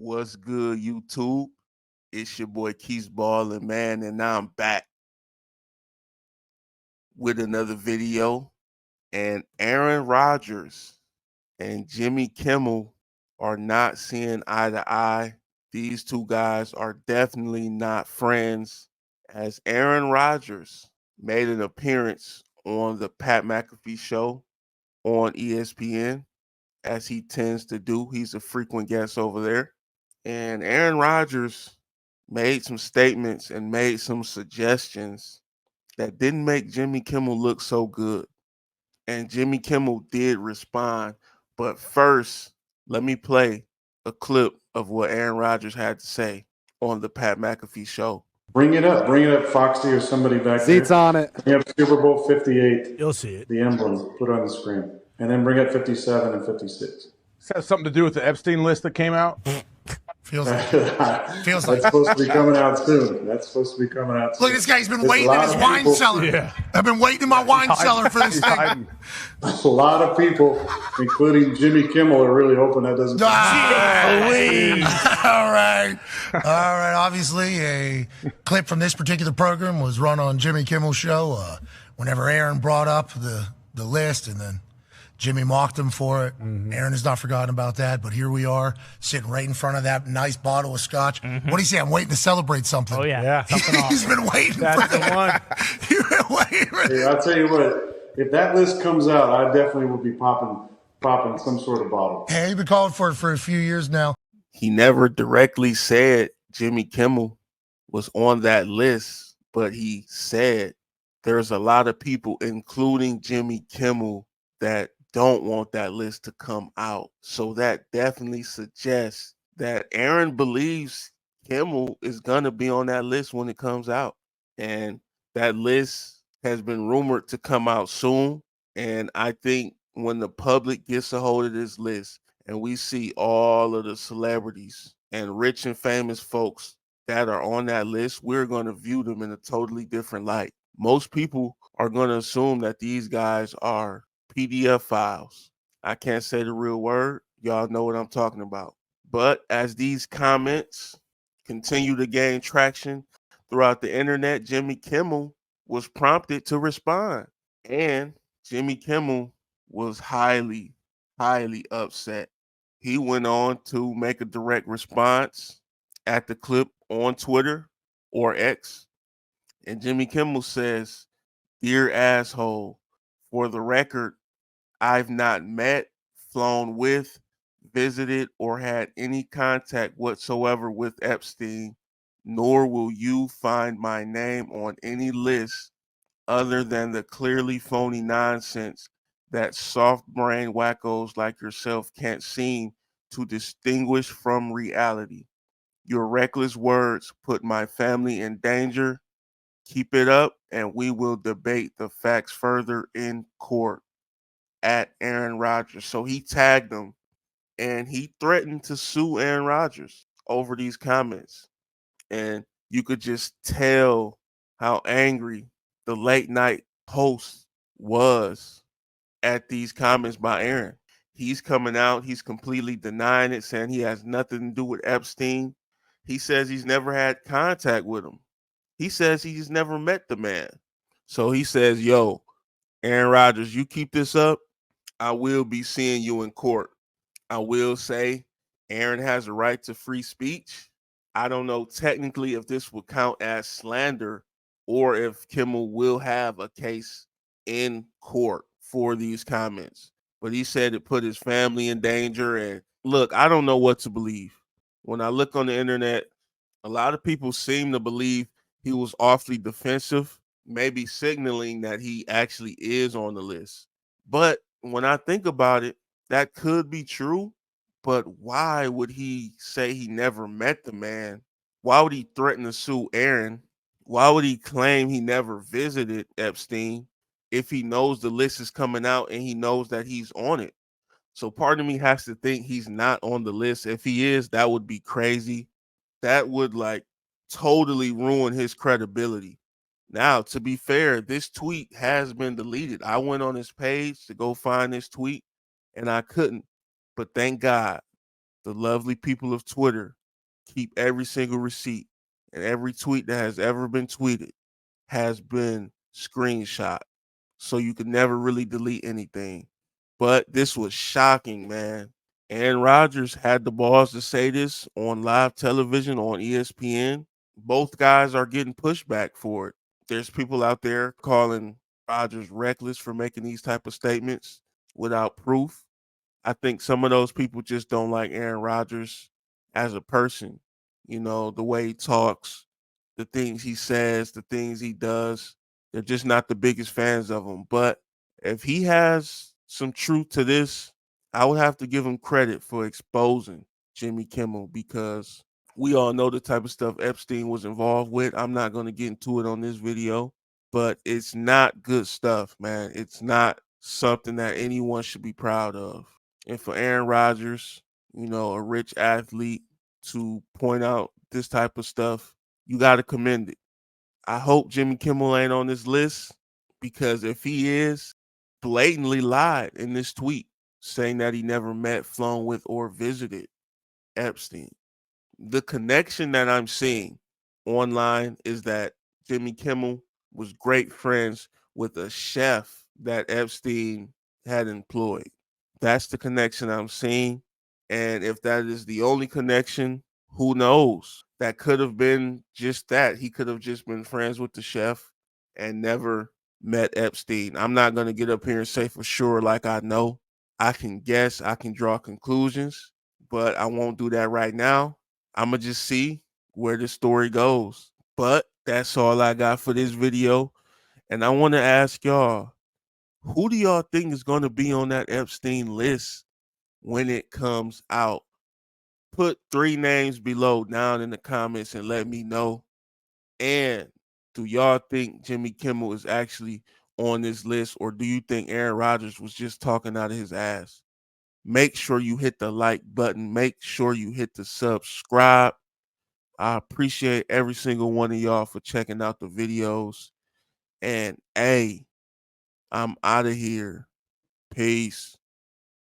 What's good, YouTube? It's your boy Quisballinn, man, and now I'm back with another video. And Aaron Rodgers and Jimmy Kimmel are not seeing eye to eye. These two guys are definitely not friends, as Aaron Rodgers made an appearance on the Pat McAfee show on ESPN, as he tends to do. He's a frequent guest over there. And Aaron Rodgers made some statements and made some suggestions that didn't make Jimmy Kimmel look so good. And Jimmy Kimmel did respond. But first, let me play a clip of what Aaron Rodgers had to say on the Pat McAfee show. Bring it up, Foxy or somebody back Seats there. on it. Bring up Super Bowl 58. You'll see it. The emblem, put it on the screen. And then bring up 57 and 56. This has something to do with the Epstein list that came out? Feels like That's supposed to be coming out soon. Look, this guy's been waiting in his wine cellar. Yeah. I've been waiting in my wine cellar for this thing. A lot of people, including Jimmy Kimmel, are really hoping that doesn't All right. Obviously, a clip from this particular program was run on Jimmy Kimmel's show whenever Aaron brought up the list, and then Jimmy mocked him for it. Aaron has not forgotten about that, but here we are sitting right in front of that nice bottle of scotch. What do you say? I'm waiting to celebrate something. Oh, yeah. He's been waiting That's for the one. You've been waiting for Hey, I'll tell you what, if that list comes out, I definitely will be popping some sort of bottle. Hey, you've been calling for it for a few years now. He never directly said Jimmy Kimmel was on that list, but he said there's a lot of people, including Jimmy Kimmel, that don't want that list to come out. So that definitely suggests that Aaron believes Kimmel is going to be on that list when it comes out. And that list has been rumored to come out soon. And I think when the public gets a hold of this list and we see all of the celebrities and rich and famous folks that are on that list, we're going to view them in a totally different light. Most people are going to assume that these guys are PDF files. I can't say the real word. Y'all know what I'm talking about. But as these comments continue to gain traction throughout the internet, Jimmy Kimmel was prompted to respond. And Jimmy Kimmel was highly, highly upset. He went on to make a direct response at the clip on Twitter or X. And Jimmy Kimmel says, "Dear asshole, for the record, I've not met, flown with, visited, or had any contact whatsoever with Epstein, nor will you find my name on any list other than the clearly phony nonsense that soft-brained wackos like yourself can't seem to distinguish from reality. Your reckless words put my family in danger. Keep it up, and we will debate the facts further in court." At Aaron Rodgers. So he tagged him and he threatened to sue Aaron Rodgers over these comments. And you could just tell how angry the late night host was at these comments by Aaron. He's coming out, he's completely denying it, saying he has nothing to do with Epstein. He says he's never had contact with him. He says he's never met the man. So he says, yo, Aaron Rodgers, you keep this up, I will be seeing you in court. I will say Aaron has a right to free speech. I don't know technically if this would count as slander or if Kimmel will have a case in court for these comments. But he said it put his family in danger. And look, I don't know what to believe. When I look on the internet, a lot of people seem to believe he was awfully defensive, maybe signaling that he actually is on the list. But when I think about it, that could be true, but why would he say he never met the man? Why would he threaten to sue Aaron? Why would he claim he never visited Epstein if he knows the list is coming out and he knows that he's on it? So part of me has to think he's not on the list. If he is, that would be crazy. That would totally ruin his credibility. Now, to be fair, this tweet has been deleted. I went on his page to go find this tweet and I couldn't. But thank God, The lovely people of Twitter keep every single receipt, and every tweet that has ever been tweeted has been screenshot. So you could never really delete anything. But this was shocking, man. Aaron Rodgers had the balls to say this on live television on ESPN. Both guys are getting pushback for it. There's people out there calling Rodgers reckless for making these type of statements without proof. I think some of those people just don't like Aaron Rodgers as a person. You know, the way he talks, the things he says, the things he does. They're just not the biggest fans of him. But if he has some truth to this, I would have to give him credit for exposing Jimmy Kimmel, because we all know the type of stuff Epstein was involved with. I'm not going to get into it on this video, but it's not good stuff, man. It's not something that anyone should be proud of. And for Aaron Rodgers, you know, a rich athlete, to point out this type of stuff, you got to commend it. I hope Jimmy Kimmel ain't on this list, because if he is, blatantly lied in this tweet saying that he never met, flown with, or visited Epstein. The connection that I'm seeing online is that Jimmy Kimmel was great friends with a chef that Epstein had employed. That's the connection I'm seeing. And if that is the only connection, who knows? That could have been just that. He could have just been friends with the chef and never met Epstein. I'm not going to get up here and say for sure, like I know. I can guess, I can draw conclusions, but I won't do that right now. I'm going to just see where the story goes. But that's all I got for this video. And I want to ask y'all, who do y'all think is going to be on that Epstein list when it comes out? Put 3 names below down in the comments and let me know. And do y'all think Jimmy Kimmel is actually on this list, or do you think Aaron Rodgers was just talking out of his ass? Make sure you hit the like button. Make sure you hit the subscribe. I appreciate every single one of y'all for checking out the videos. And hey, I'm out of here. Peace.